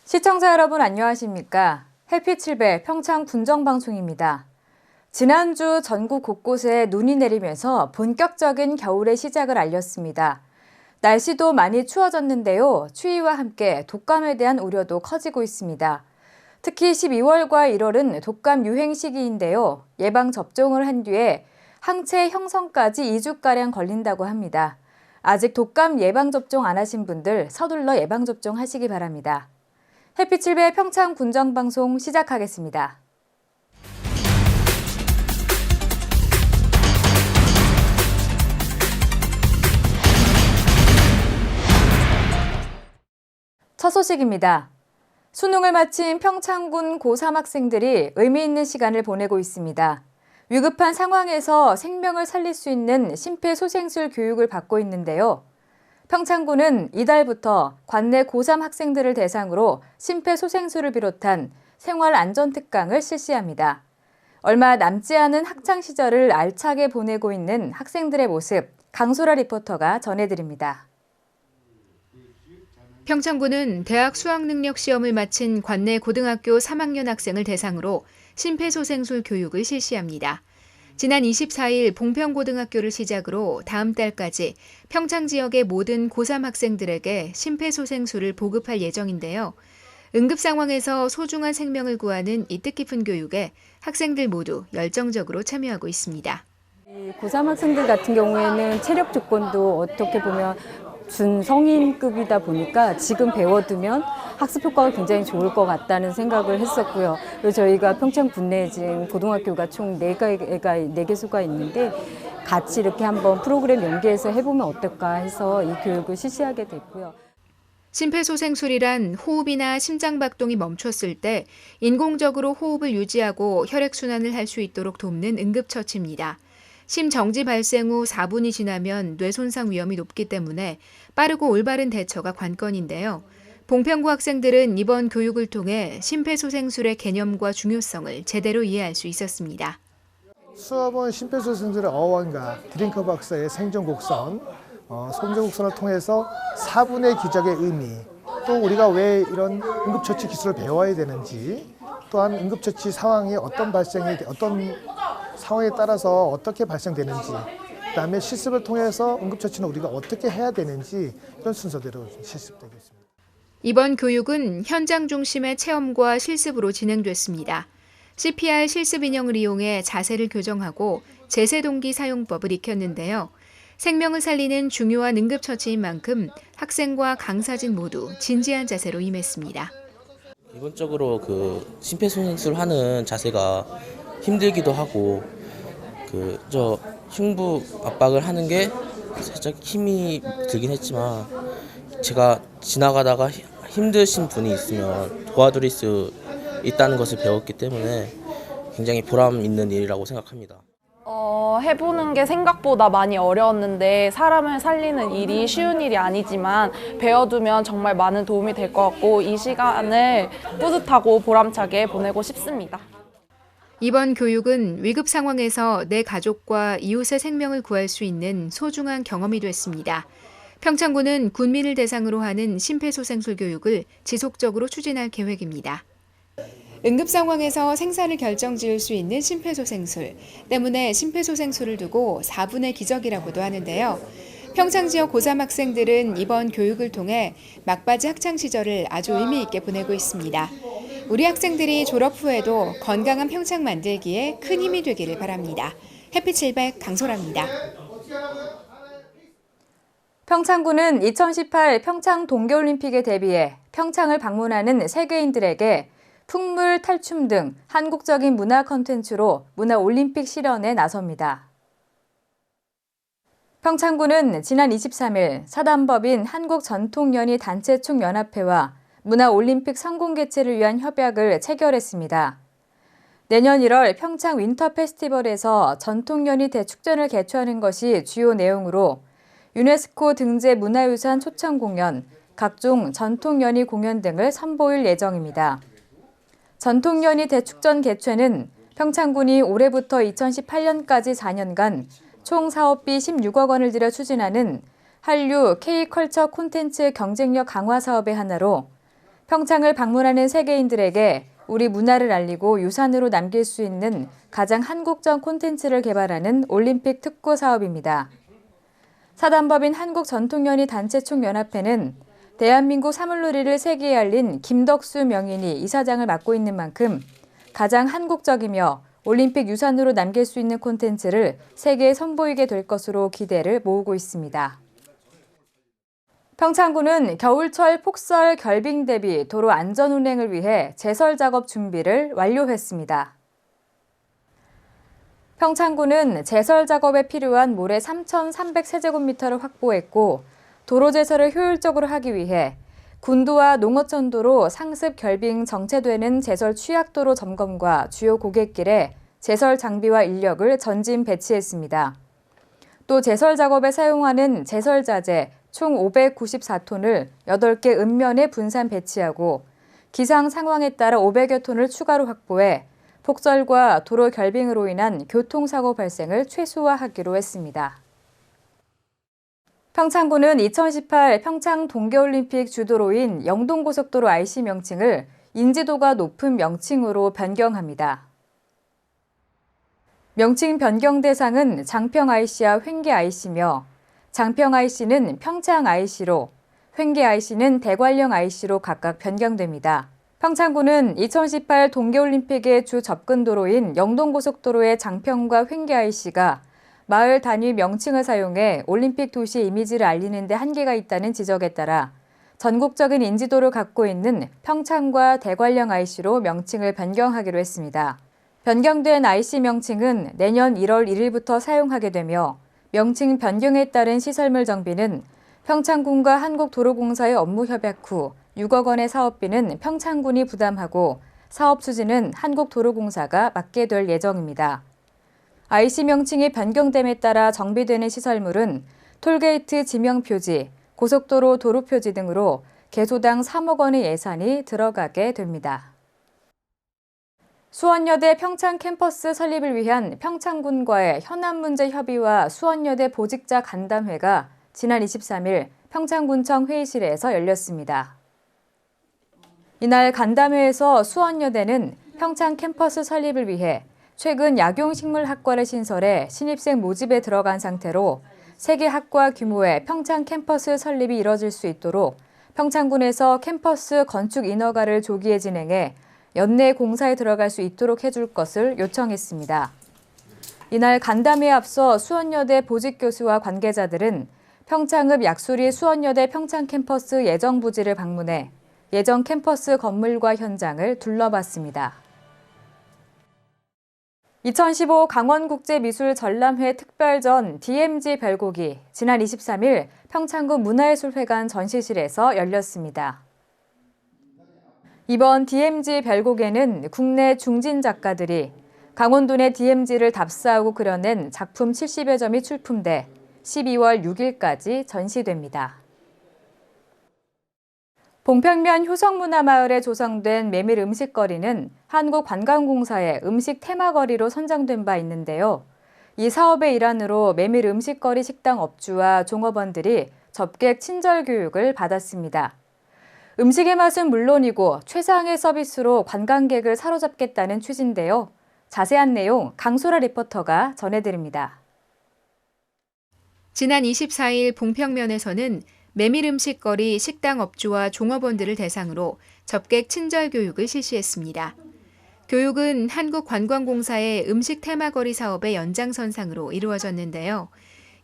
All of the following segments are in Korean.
시청자 여러분 안녕하십니까? 햇빛 7배 평창 군정방송입니다. 지난주 전국 곳곳에 눈이 내리면서 본격적인 겨울의 시작을 알렸습니다. 날씨도 많이 추워졌는데요. 추위와 함께 독감에 대한 우려도 커지고 있습니다. 특히 12월과 1월은 독감 유행 시기인데요. 예방접종을 한 뒤에 항체 형성까지 2주가량 걸린다고 합니다. 아직 독감 예방접종 안 하신 분들 서둘러 예방접종 하시기 바랍니다. 햇빛 7배 평창 군정방송 시작하겠습니다. 첫 소식입니다. 수능을 마친 평창군 고3 학생들이 의미 있는 시간을 보내고 있습니다. 위급한 상황에서 생명을 살릴 수 있는 심폐소생술 교육을 받고 있는데요. 평창군은 이달부터 관내 고3 학생들을 대상으로 심폐소생술을 비롯한 생활안전특강을 실시합니다. 얼마 남지 않은 학창시절을 알차게 보내고 있는 학생들의 모습, 강소라 리포터가 전해드립니다. 평창군은 대학 수학능력 시험을 마친 관내 고등학교 3학년 학생을 대상으로 심폐소생술 교육을 실시합니다. 지난 24일 봉평고등학교를 시작으로 다음 달까지 평창 지역의 모든 고3 학생들에게 심폐소생술을 보급할 예정인데요. 응급 상황에서 소중한 생명을 구하는 이 뜻깊은 교육에 학생들 모두 열정적으로 참여하고 있습니다. 고3 학생들 같은 경우에는 체력 조건도 어떻게 보면 준성인급이다 보니까 지금 배워두면 학습 효과가 굉장히 좋을 것 같다는 생각을 했었고요. 그리고 저희가 평창 군내에 지금 고등학교가 총 4개소가 있는데 같이 이렇게 한번 프로그램 연계해서 해보면 어떨까 해서 이 교육을 실시하게 됐고요. 심폐소생술이란 호흡이나 심장박동이 멈췄을 때 인공적으로 호흡을 유지하고 혈액순환을 할 수 있도록 돕는 응급처치입니다. 심정지 발생 후 4분이 지나면 뇌손상 위험이 높기 때문에 빠르고 올바른 대처가 관건인데요. 봉평고 학생들은 이번 교육을 통해 심폐소생술의 개념과 중요성을 제대로 이해할 수 있었습니다. 수업은 심폐소생술의 어원과 드링크 박사의 생존곡선, 생존곡선을 통해서 4분의 기적의 의미, 또 우리가 왜 이런 응급처치 기술을 배워야 되는지, 또한 응급처치 상황이 어떤 상황에 따라서 어떻게 발생되는지, 그다음에 실습을 통해서 응급처치는 우리가 어떻게 해야 되는지 이런 순서대로 실습되고 있습니다. 이번 교육은 현장 중심의 체험과 실습으로 진행됐습니다. CPR 실습 인형을 이용해 자세를 교정하고 제세동기 사용법을 익혔는데요. 생명을 살리는 중요한 응급처치인 만큼 학생과 강사진 모두 진지한 자세로 임했습니다. 기본적으로 심폐소생술 하는 자세가 힘들기도 하고 흉부 압박을 하는 게 살짝 힘이 들긴 했지만 제가 지나가다가 힘드신 분이 있으면 도와드릴 수 있다는 것을 배웠기 때문에 굉장히 보람 있는 일이라고 생각합니다. 해보는 게 생각보다 많이 어려웠는데 사람을 살리는 일이 쉬운 일이 아니지만 배워두면 정말 많은 도움이 될 것 같고 이 시간을 뿌듯하고 보람차게 보내고 싶습니다. 이번 교육은 위급 상황에서 내 가족과 이웃의 생명을 구할 수 있는 소중한 경험이 됐습니다. 평창군은 군민을 대상으로 하는 심폐소생술 교육을 지속적으로 추진할 계획입니다. 응급 상황에서 생사를 결정지을 수 있는 심폐소생술 때문에 심폐소생술을 두고 4분의 기적이라고도 하는데요. 평창 지역 고3 학생들은 이번 교육을 통해 막바지 학창 시절을 아주 의미 있게 보내고 있습니다. 우리 학생들이 졸업 후에도 건강한 평창 만들기에 큰 힘이 되기를 바랍니다. 햇빛 700 강소라입니다. 평창군은 2018 평창 동계올림픽에 대비해 평창을 방문하는 세계인들에게 풍물, 탈춤 등 한국적인 문화 콘텐츠로 문화올림픽 실현에 나섭니다. 평창군은 지난 23일 사단법인 한국전통연희 단체총연합회와 문화올림픽 성공 개최를 위한 협약을 체결했습니다. 내년 1월 평창 윈터 페스티벌에서 전통연희 대축전을 개최하는 것이 주요 내용으로 유네스코 등재 문화유산 초청 공연, 각종 전통연희 공연 등을 선보일 예정입니다. 전통연희 대축전 개최는 평창군이 올해부터 2018년까지 4년간 총 사업비 16억 원을 들여 추진하는 한류 K컬처 콘텐츠 경쟁력 강화 사업의 하나로 평창을 방문하는 세계인들에게 우리 문화를 알리고 유산으로 남길 수 있는 가장 한국적 콘텐츠를 개발하는 올림픽 특구 사업입니다. 사단법인 한국전통연희 단체총연합회는 대한민국 사물놀이를 세계에 알린 김덕수 명인이 이사장을 맡고 있는 만큼 가장 한국적이며 올림픽 유산으로 남길 수 있는 콘텐츠를 세계에 선보이게 될 것으로 기대를 모으고 있습니다. 평창군은 겨울철 폭설 결빙 대비 도로 안전 운행을 위해 제설 작업 준비를 완료했습니다. 평창군은 제설 작업에 필요한 모래 3,300세제곱미터를 확보했고 도로 제설을 효율적으로 하기 위해 군도와 농어촌도로 상습 결빙 정체되는 제설 취약도로 점검과 주요 고갯길에 제설 장비와 인력을 전진 배치했습니다. 또 제설 작업에 사용하는 제설 자재 총 594톤을 8개 읍면에 분산 배치하고 기상 상황에 따라 500여 톤을 추가로 확보해 폭설과 도로 결빙으로 인한 교통사고 발생을 최소화하기로 했습니다. 평창군은 2018 평창 동계올림픽 주도로인 영동고속도로 IC 명칭을 인지도가 높은 명칭으로 변경합니다. 명칭 변경 대상은 장평 IC와 횡계 IC며 장평 IC는 평창 IC로, 횡계 IC는 대관령 IC로 각각 변경됩니다. 평창군은 2018 동계올림픽의 주 접근도로인 영동고속도로의 장평과 횡계 IC가 마을 단위 명칭을 사용해 올림픽 도시 이미지를 알리는 데 한계가 있다는 지적에 따라 전국적인 인지도를 갖고 있는 평창과 대관령 IC로 명칭을 변경하기로 했습니다. 변경된 IC 명칭은 내년 1월 1일부터 사용하게 되며 명칭 변경에 따른 시설물 정비는 평창군과 한국도로공사의 업무 협약 후 6억 원의 사업비는 평창군이 부담하고 사업 추진은 한국도로공사가 맡게 될 예정입니다. IC 명칭이 변경됨에 따라 정비되는 시설물은 톨게이트 지명표지, 고속도로 도로표지 등으로 개소당 3억 원의 예산이 들어가게 됩니다. 수원여대 평창 캠퍼스 설립을 위한 평창군과의 현안 문제 협의와 수원여대 보직자 간담회가 지난 23일 평창군청 회의실에서 열렸습니다. 이날 간담회에서 수원여대는 평창 캠퍼스 설립을 위해 최근 약용식물학과를 신설해 신입생 모집에 들어간 상태로 3개 학과 규모의 평창 캠퍼스 설립이 이뤄질 수 있도록 평창군에서 캠퍼스 건축 인허가를 조기에 진행해 연내 공사에 들어갈 수 있도록 해줄 것을 요청했습니다. 이날 간담회에 앞서 수원여대 보직교수와 관계자들은 평창읍 약수리 수원여대 평창 캠퍼스 예정 부지를 방문해 예정 캠퍼스 건물과 현장을 둘러봤습니다. 2015 강원국제미술전람회 특별전 DMZ 별곡이 지난 23일 평창군 문화예술회관 전시실에서 열렸습니다. 이번 DMZ 별곡에는 국내 중진 작가들이 강원도 내 DMZ를 답사하고 그려낸 작품 70여 점이 출품돼 12월 6일까지 전시됩니다. 봉평면 효성문화마을에 조성된 메밀 음식거리는 한국관광공사의 음식 테마거리로 선정된 바 있는데요. 이 사업의 일환으로 메밀 음식거리 식당 업주와 종업원들이 접객 친절 교육을 받았습니다. 음식의 맛은 물론이고 최상의 서비스로 관광객을 사로잡겠다는 취지인데요. 자세한 내용 강소라 리포터가 전해드립니다. 지난 24일 봉평면에서는 메밀 음식거리 식당 업주와 종업원들을 대상으로 접객 친절 교육을 실시했습니다. 교육은 한국관광공사의 음식 테마거리 사업의 연장선상으로 이루어졌는데요.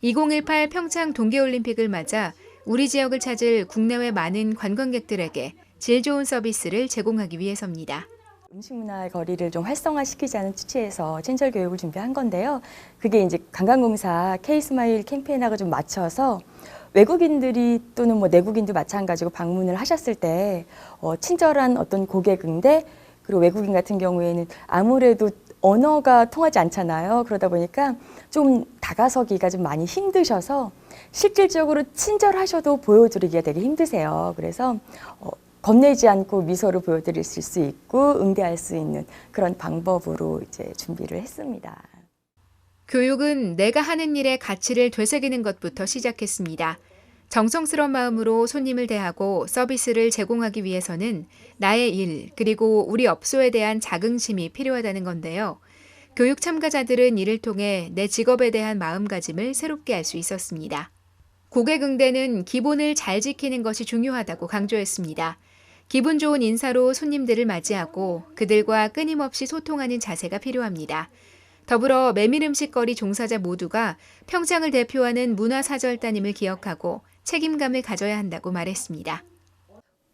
2018 평창 동계올림픽을 맞아 우리 지역을 찾을 국내외 많은 관광객들에게 질 좋은 서비스를 제공하기 위해서입니다. 음식 문화 거리를 좀 활성화시키자는 취지에서 친절 교육을 준비한 건데요. 그게 이제 관광공사 K-스마일 캠페인하고 좀 맞춰서 외국인들이 또는 뭐 내국인도 마찬가지고 방문을 하셨을 때 친절한 어떤 고객 응대, 그리고 외국인 같은 경우에는 아무래도 언어가 통하지 않잖아요. 그러다 보니까 좀 다가서기가 좀 많이 힘드셔서 실질적으로 친절하셔도 보여드리기가 되게 힘드세요. 그래서 겁내지 않고 미소를 보여드릴 수 있고 응대할 수 있는 그런 방법으로 이제 준비를 했습니다. 교육은 내가 하는 일의 가치를 되새기는 것부터 시작했습니다. 정성스러운 마음으로 손님을 대하고 서비스를 제공하기 위해서는 나의 일, 그리고 우리 업소에 대한 자긍심이 필요하다는 건데요. 교육 참가자들은 이를 통해 내 직업에 대한 마음가짐을 새롭게 할 수 있었습니다. 고객 응대는 기본을 잘 지키는 것이 중요하다고 강조했습니다. 기분 좋은 인사로 손님들을 맞이하고 그들과 끊임없이 소통하는 자세가 필요합니다. 더불어 메밀음식거리 종사자 모두가 평창을 대표하는 문화사절단임을 기억하고 책임감을 가져야 한다고 말했습니다.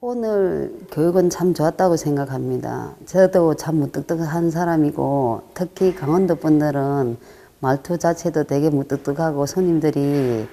오늘 교육은 참 좋았다고 생각합니다. 저도 참 무뚝뚝한 사람이고 특히 강원도 분들은 말투 자체도 되게 무뚝뚝하고 손님들이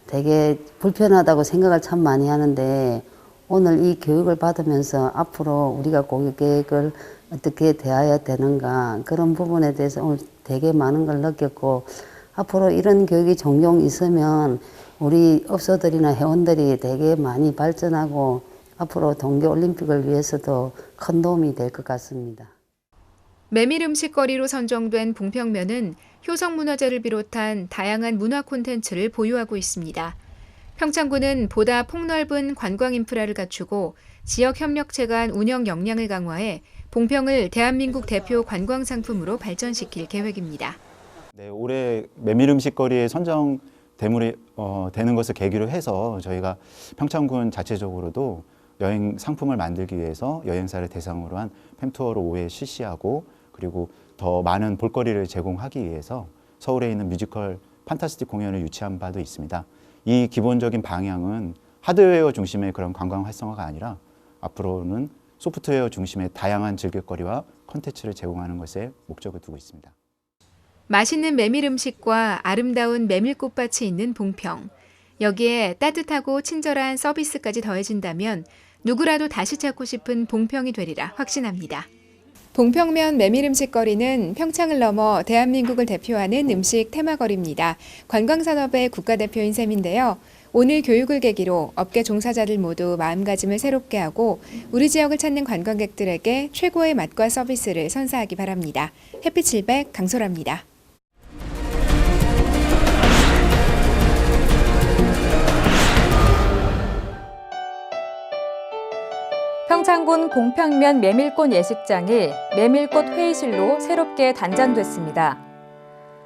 되게 불편하다고 생각을 참 많이 하는데 오늘 이 교육을 받으면서 앞으로 우리가 고객을 어떻게 대해야 되는가 그런 부분에 대해서 오늘 되게 많은 걸 느꼈고 앞으로 이런 교육이 종종 있으면 우리 업소들이나 회원들이 되게 많이 발전하고 앞으로 동계올림픽을 위해서도 큰 도움이 될 것 같습니다. 메밀음식거리로 선정된 봉평면은 효성문화재를 비롯한 다양한 문화 콘텐츠를 보유하고 있습니다. 평창군은 보다 폭넓은 관광 인프라를 갖추고 지역 협력체 간 운영 역량을 강화해 봉평을 대한민국 대표 관광 상품으로 발전시킬 계획입니다. 네, 올해 메밀음식거리에 선정 대물이 되는 것을 계기로 해서 저희가 평창군 자체적으로도 여행 상품을 만들기 위해서 여행사를 대상으로 한 팸투어를 5회 실시하고 그리고 더 많은 볼거리를 제공하기 위해서 서울에 있는 뮤지컬 판타스틱 공연을 유치한 바도 있습니다. 이 기본적인 방향은 하드웨어 중심의 그런 관광 활성화가 아니라 앞으로는 소프트웨어 중심의 다양한 즐길거리와 콘텐츠를 제공하는 것에 목적을 두고 있습니다. 맛있는 메밀 음식과 아름다운 메밀꽃밭이 있는 봉평. 여기에 따뜻하고 친절한 서비스까지 더해진다면 누구라도 다시 찾고 싶은 봉평이 되리라 확신합니다. 봉평면 메밀음식거리는 평창을 넘어 대한민국을 대표하는 음식 테마거리입니다. 관광산업의 국가대표인 셈인데요. 오늘 교육을 계기로 업계 종사자들 모두 마음가짐을 새롭게 하고 우리 지역을 찾는 관광객들에게 최고의 맛과 서비스를 선사하기 바랍니다. 햇빛700 강소라입니다. 평창군 봉평면 메밀꽃 예식장이 메밀꽃 회의실로 새롭게 단장됐습니다.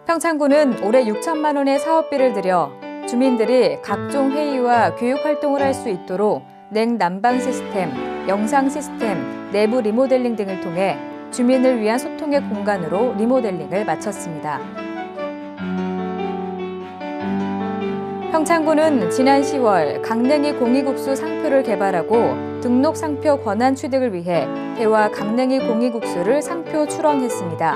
평창군은 올해 6천만 원의 사업비를 들여 주민들이 각종 회의와 교육 활동을 할 수 있도록 냉난방 시스템, 영상 시스템, 내부 리모델링 등을 통해 주민을 위한 소통의 공간으로 리모델링을 마쳤습니다. 평창군은 지난 10월 강냉이 공이국수 상표를 개발하고 등록 상표 권한 취득을 위해 대화 강냉이 공이국수를 상표 출원했습니다.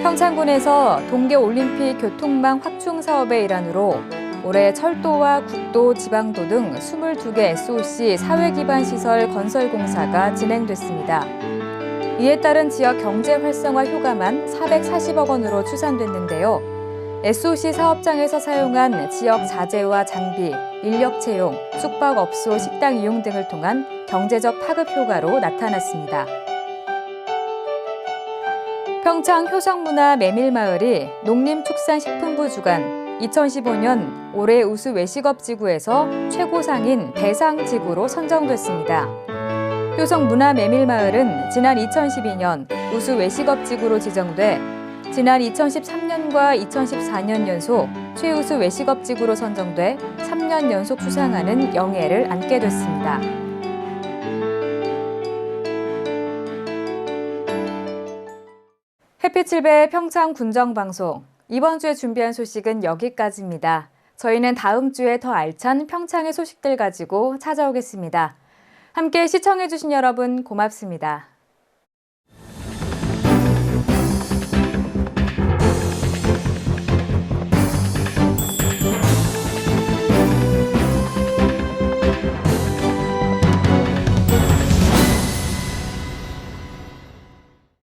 평창군에서 동계올림픽 교통망 확충 사업의 일환으로 올해 철도와 국도, 지방도 등 22개 SOC 사회기반시설 건설 공사가 진행됐습니다. 이에 따른 지역 경제 활성화 효과만 440억 원으로 추산됐는데요. SOC 사업장에서 사용한 지역 자재와 장비, 인력 채용, 숙박업소, 식당 이용 등을 통한 경제적 파급 효과로 나타났습니다. 평창 효성문화 메밀마을이 농림축산식품부 주관 2015년 올해 우수 외식업지구에서 최고상인 대상지구로 선정됐습니다. 효성문화 메밀마을은 지난 2012년 우수 외식업지구로 지정돼 지난 2013년과 2014년 연속 최우수 외식업지구로 선정돼 3년 연속 수상하는 영예를 안게 됐습니다. 햇빛7배 평창 군정방송. 이번 주에 준비한 소식은 여기까지입니다. 저희는 다음 주에 더 알찬 평창의 소식들 가지고 찾아오겠습니다. 함께 시청해주신 여러분 고맙습니다.